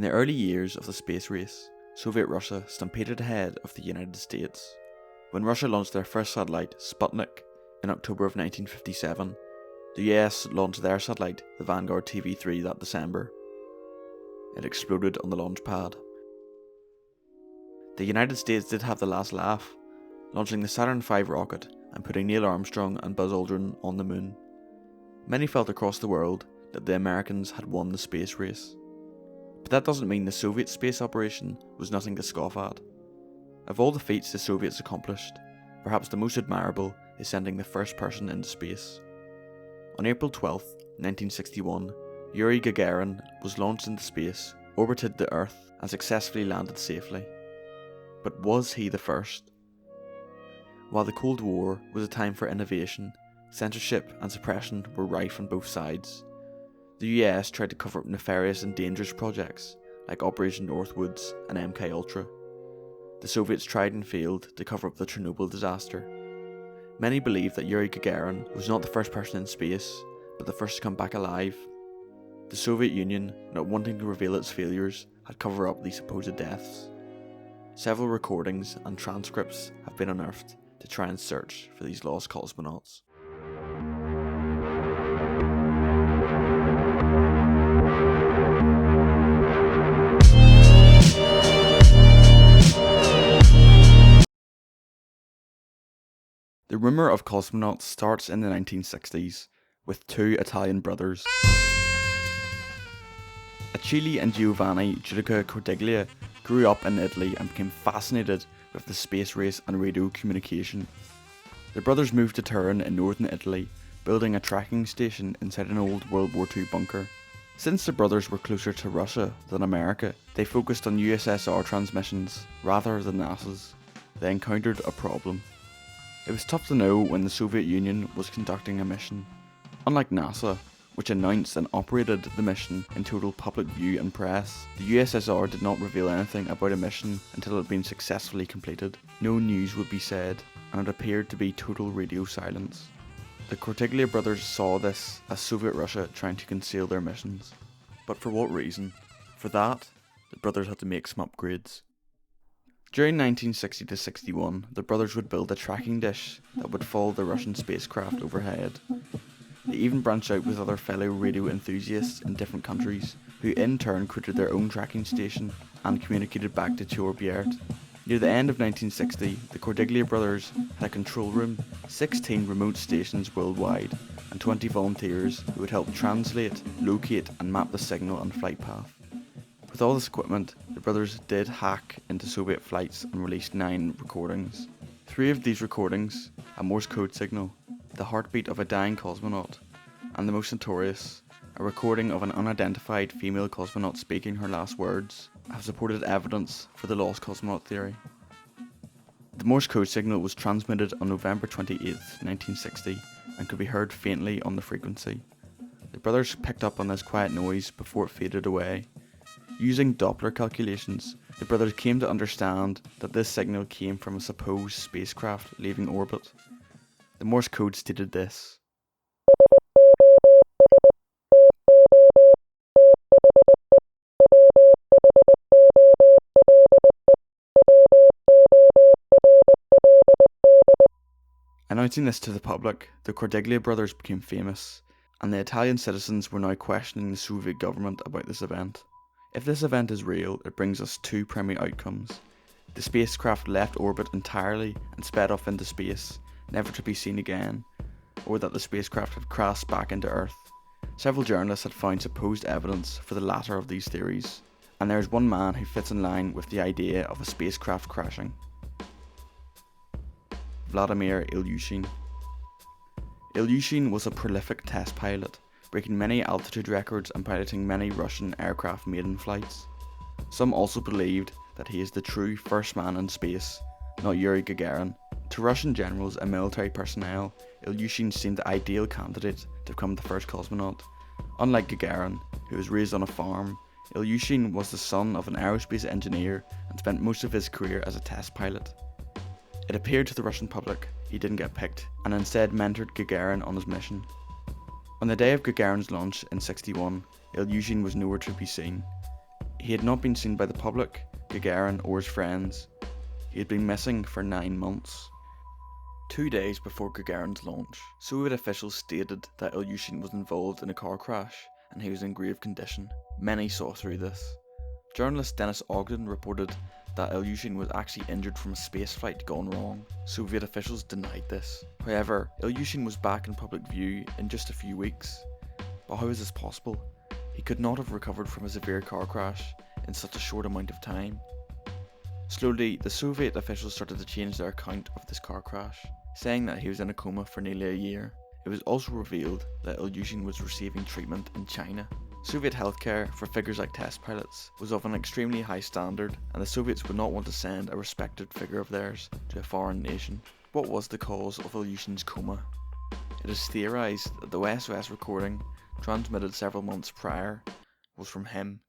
In the early years of the space race, Soviet Russia stampeded ahead of the United States. When Russia launched their first satellite, Sputnik, in October of 1957, the US launched their satellite, the Vanguard TV3, that December. It exploded on the launch pad. The United States did have the last laugh, launching the Saturn V rocket and putting Neil Armstrong and Buzz Aldrin on the moon. Many felt across the world that the Americans had won the space race. But that doesn't mean the Soviet space operation was nothing to scoff at. Of all the feats the Soviets accomplished, perhaps the most admirable is sending the first person into space. On April 12, 1961, Yuri Gagarin was launched into space, orbited the Earth, and successfully landed safely. But was he the first? While the Cold War was a time for innovation, censorship and suppression were rife on both sides. The US tried to cover up nefarious and dangerous projects like Operation Northwoods and MK Ultra. The Soviets tried and failed to cover up the Chernobyl disaster. Many believe that Yuri Gagarin was not the first person in space, but the first to come back alive. The Soviet Union, not wanting to reveal its failures, had covered up these supposed deaths. Several recordings and transcripts have been unearthed to try and search for these lost cosmonauts. The rumour of cosmonauts starts in the 1960s with two Italian brothers. Achille and Giovanni Giudica Cordiglia grew up in Italy and became fascinated with the space race and radio communication. The brothers moved to Turin in northern Italy, building a tracking station inside an old World War II bunker. Since the brothers were closer to Russia than America, they focused on USSR transmissions rather than NASA's. They encountered a problem. It was tough to know when the Soviet Union was conducting a mission. Unlike NASA, which announced and operated the mission in total public view and press, the USSR did not reveal anything about a mission until it had been successfully completed. No news would be said, and it appeared to be total radio silence. The Cortiglia brothers saw this as Soviet Russia trying to conceal their missions. But for what reason? For that, the brothers had to make some upgrades. During 1960 to 61, the brothers would build a tracking dish that would follow the Russian spacecraft overhead. They even branched out with other fellow radio enthusiasts in different countries, who in turn created their own tracking station and communicated back to Torbjörn. Near the end of 1960, the Cordiglia brothers had a control room, 16 remote stations worldwide, and 20 volunteers who would help translate, locate and map the signal and flight path. With all this equipment, the brothers did hack into Soviet flights and released 9 recordings. 3 of these recordings, a Morse code signal, the heartbeat of a dying cosmonaut, and the most notorious, a recording of an unidentified female cosmonaut speaking her last words, have supported evidence for the lost cosmonaut theory. The Morse code signal was transmitted on November 28, 1960, and could be heard faintly on the frequency. The brothers picked up on this quiet noise before it faded away. Using Doppler calculations, the brothers came to understand that this signal came from a supposed spacecraft leaving orbit. The Morse code stated this: Announcing this to the public, the Cordiglia brothers became famous, and the Italian citizens were now questioning the Soviet government about this event. If this event is real, it brings us 2 primary outcomes. The spacecraft left orbit entirely and sped off into space, never to be seen again, or that the spacecraft had crashed back into Earth. Several journalists had found supposed evidence for the latter of these theories, and there is one man who fits in line with the idea of a spacecraft crashing. Vladimir Ilyushin. Ilyushin was a prolific test pilot, breaking many altitude records and piloting many Russian aircraft maiden flights. Some also believed that he is the true first man in space, not Yuri Gagarin. To Russian generals and military personnel, Ilyushin seemed the ideal candidate to become the first cosmonaut. Unlike Gagarin, who was raised on a farm, Ilyushin was the son of an aerospace engineer and spent most of his career as a test pilot. It appeared to the Russian public he didn't get picked, and instead mentored Gagarin on his mission. On the day of Gagarin's launch in '61, Ilyushin was nowhere to be seen. He had not been seen by the public, Gagarin, or his friends. He had been missing for 9 months. 2 days before Gagarin's launch, Soviet officials stated that Ilyushin was involved in a car crash and he was in grave condition. Many saw through this. Journalist Denis Ogden reported that Ilyushin was actually injured from a spaceflight gone wrong. Soviet officials denied this. However, Ilyushin was back in public view in just a few weeks. But how is this possible? He could not have recovered from a severe car crash in such a short amount of time. Slowly, the Soviet officials started to change their account of this car crash, saying that he was in a coma for nearly a year. It was also revealed that Ilyushin was receiving treatment in China. Soviet healthcare for figures like test pilots was of an extremely high standard, and the Soviets would not want to send a respected figure of theirs to a foreign nation. What was the cause of Ilyushin's coma? It is theorised that the SOS recording, transmitted several months prior, was from him.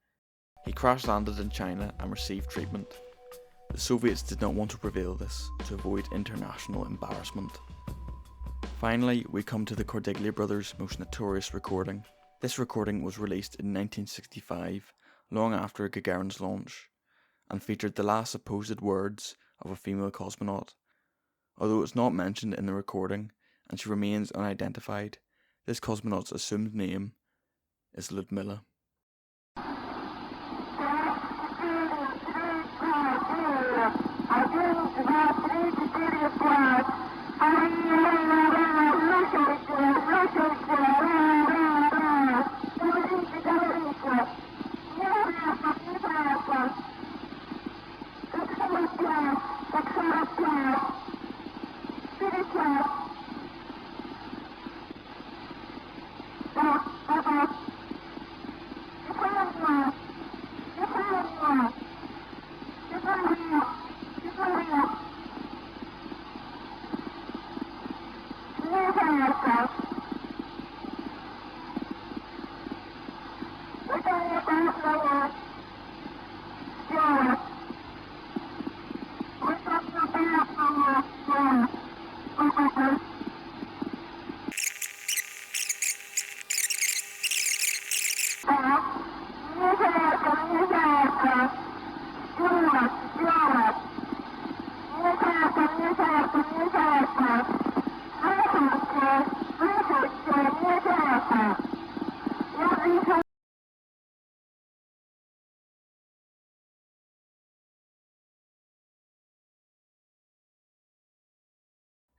He crash landed in China and received treatment. The Soviets did not want to reveal this to avoid international embarrassment. Finally, we come to the Cordiglia brothers' most notorious recording. This recording was released in 1965, long after Gagarin's launch, and featured the last supposed words of a female cosmonaut. Although it's not mentioned in the recording, and she remains unidentified, this cosmonaut's assumed name is Ludmilla.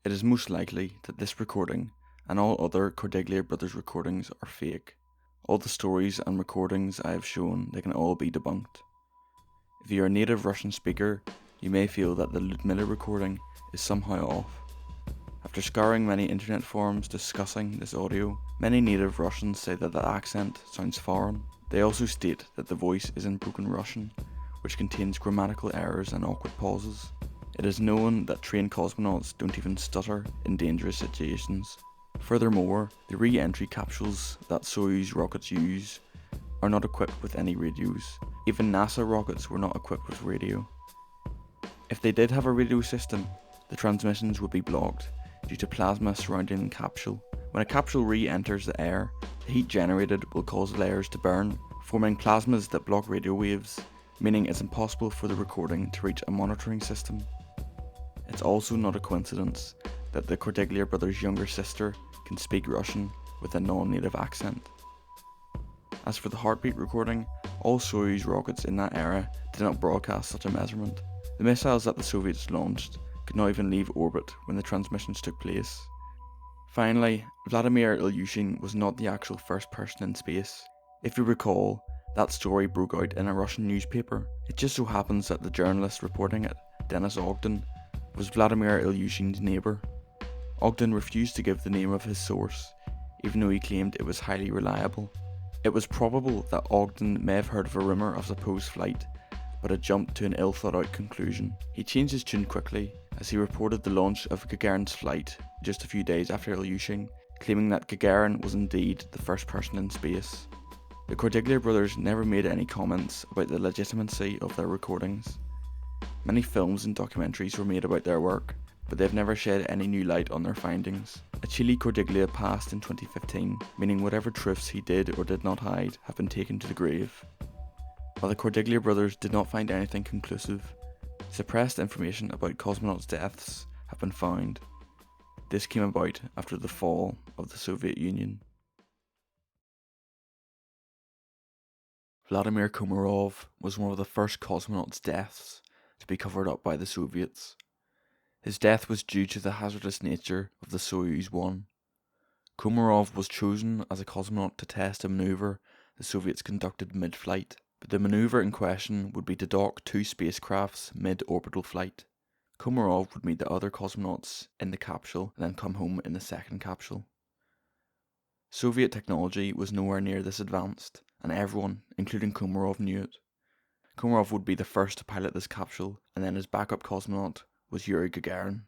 It is most likely that this recording and all other Cordiglia brothers recordings are fake. All the stories and recordings I have shown, they can all be debunked. If you are a native Russian speaker, you may feel that the Ludmilla recording is somehow off. After scouring many internet forums discussing this audio, many native Russians say that the accent sounds foreign. They also state that the voice is in broken Russian, which contains grammatical errors and awkward pauses. It is known that trained cosmonauts don't even stutter in dangerous situations. Furthermore, the re-entry capsules that Soyuz rockets use are not equipped with any radios. Even NASA rockets were not equipped with radio. If they did have a radio system, the transmissions would be blocked due to plasma surrounding the capsule. When a capsule re-enters the air, the heat generated will cause layers to burn, forming plasmas that block radio waves, meaning it's impossible for the recording to reach a monitoring system. It's also not a coincidence that the Cordiglia brothers' younger sister can speak Russian with a non-native accent. As for the heartbeat recording, all Soyuz rockets in that era did not broadcast such a measurement. The missiles that the Soviets launched could not even leave orbit when the transmissions took place. Finally, Vladimir Ilyushin was not the actual first person in space. If you recall, that story broke out in a Russian newspaper. It just so happens that the journalist reporting it, Denis Ogden, was Vladimir Ilyushin's neighbour. Ogden refused to give the name of his source, even though he claimed it was highly reliable. It was probable that Ogden may have heard of a rumour of supposed flight, but had jumped to an ill thought out conclusion. He changed his tune quickly, as he reported the launch of Gagarin's flight just a few days after Ilyushin, claiming that Gagarin was indeed the first person in space. The Cordiglia brothers never made any comments about the legitimacy of their recordings. Many films and documentaries were made about their work, but they've never shed any new light on their findings. Achille Cordiglia passed in 2015, meaning whatever truths he did or did not hide have been taken to the grave. While the Cordiglia brothers did not find anything conclusive, suppressed information about cosmonauts' deaths have been found. This came about after the fall of the Soviet Union. Vladimir Komarov was one of the first cosmonauts' deaths to be covered up by the Soviets. His death was due to the hazardous nature of the Soyuz 1. Komarov was chosen as a cosmonaut to test a maneuver the Soviets conducted mid-flight, but the maneuver in question would be to dock two spacecrafts mid-orbital flight. Komarov would meet the other cosmonauts in the capsule and then come home in the second capsule. Soviet technology was nowhere near this advanced, and everyone, including Komarov, knew it. Komarov would be the first to pilot this capsule, and then his backup cosmonaut was Yuri Gagarin.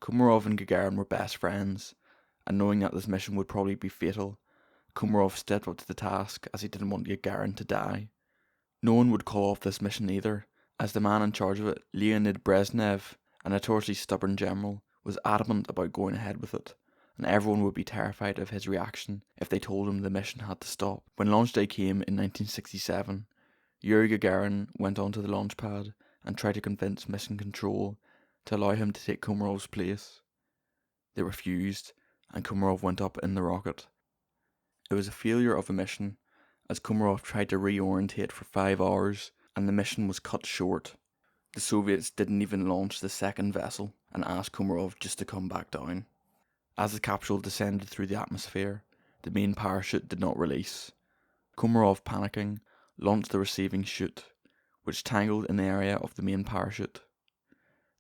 Komarov and Gagarin were best friends, and knowing that this mission would probably be fatal, Komarov stepped up to the task as he didn't want Gagarin to die. No one would call off this mission either, as the man in charge of it, Leonid Brezhnev, a notoriously stubborn general, was adamant about going ahead with it, and everyone would be terrified of his reaction if they told him the mission had to stop. When launch day came in 1967, Yuri Gagarin went onto the launch pad and tried to convince Mission Control to allow him to take Komarov's place. They refused, and Komarov went up in the rocket. It was a failure of a mission, as Komarov tried to reorientate for 5 hours, and the mission was cut short. The Soviets didn't even launch the second vessel and asked Komarov just to come back down. As the capsule descended through the atmosphere, the main parachute did not release. Komarov, panicking, launched the receiving chute, which tangled in the area of the main parachute.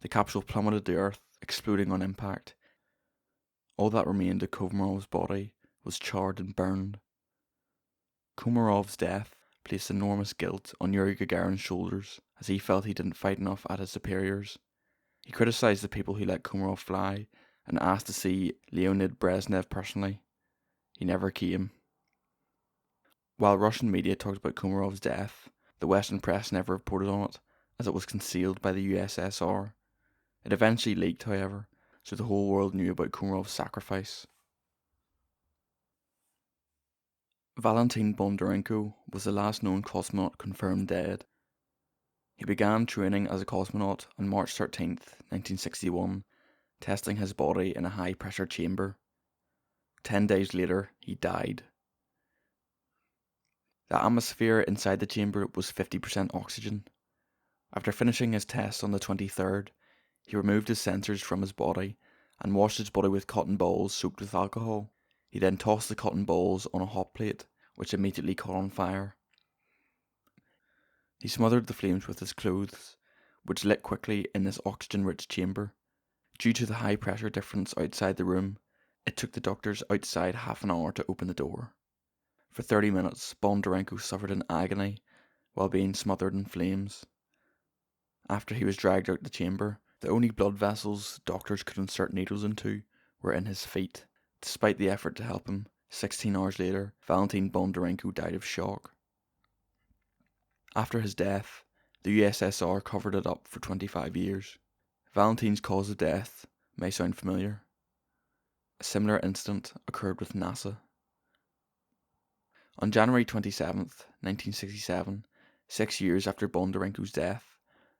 The capsule plummeted to Earth, exploding on impact. All that remained of Komarov's body was charred and burned. Komarov's death placed enormous guilt on Yuri Gagarin's shoulders, as he felt he didn't fight enough at his superiors. He criticized the people who let Komarov fly, and asked to see Leonid Brezhnev personally. He never came. While Russian media talked about Komarov's death, the Western press never reported on it, as it was concealed by the USSR. It eventually leaked, however, so the whole world knew about Komarov's sacrifice. Valentin Bondarenko was the last known cosmonaut confirmed dead. He began training as a cosmonaut on March 13, 1961, testing his body in a high-pressure chamber. 10 days later, he died. The atmosphere inside the chamber was 50% oxygen. After finishing his tests on the 23rd, he removed his sensors from his body and washed his body with cotton balls soaked with alcohol. He then tossed the cotton balls on a hot plate, which immediately caught on fire. He smothered the flames with his clothes, which lit quickly in this oxygen-rich chamber. Due to the high pressure difference outside the room, it took the doctors outside half an hour to open the door. For 30 minutes, Bondarenko suffered in agony while being smothered in flames. After he was dragged out the chamber, the only blood vessels doctors could insert needles into were in his feet. Despite the effort to help him, 16 hours later, Valentin Bondarenko died of shock. After his death, the USSR covered it up for 25 years. Valentin's cause of death may sound familiar. A similar incident occurred with NASA. On January 27, 1967, 6 years after Bondarenko's death,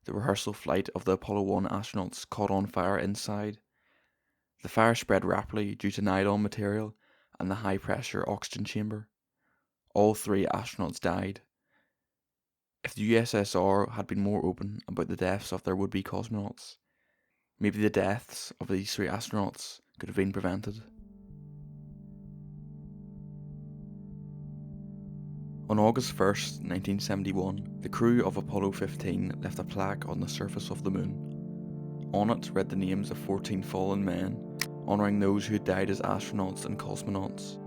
the rehearsal flight of the Apollo 1 astronauts caught on fire inside. The fire spread rapidly due to nylon material and the high-pressure oxygen chamber. All 3 astronauts died. If the USSR had been more open about the deaths of their would-be cosmonauts, maybe the deaths of these 3 astronauts could have been prevented. On August 1st, 1971, the crew of Apollo 15 left a plaque on the surface of the moon. On it read the names of 14 fallen men, honouring those who had died as astronauts and cosmonauts.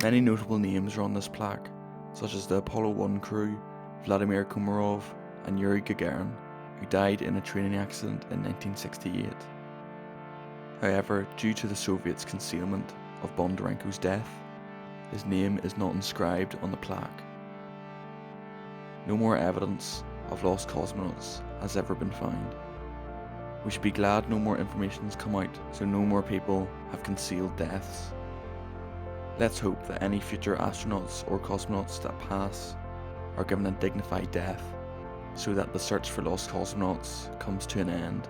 Many notable names are on this plaque, such as the Apollo 1 crew, Vladimir Komarov and Yuri Gagarin, who died in a training accident in 1968. However, due to the Soviets' concealment of Bondarenko's death, his name is not inscribed on the plaque. No more evidence of lost cosmonauts has ever been found. We should be glad no more information has come out, so no more people have concealed deaths. Let's hope that any future astronauts or cosmonauts that pass are given a dignified death so that the search for lost cosmonauts comes to an end.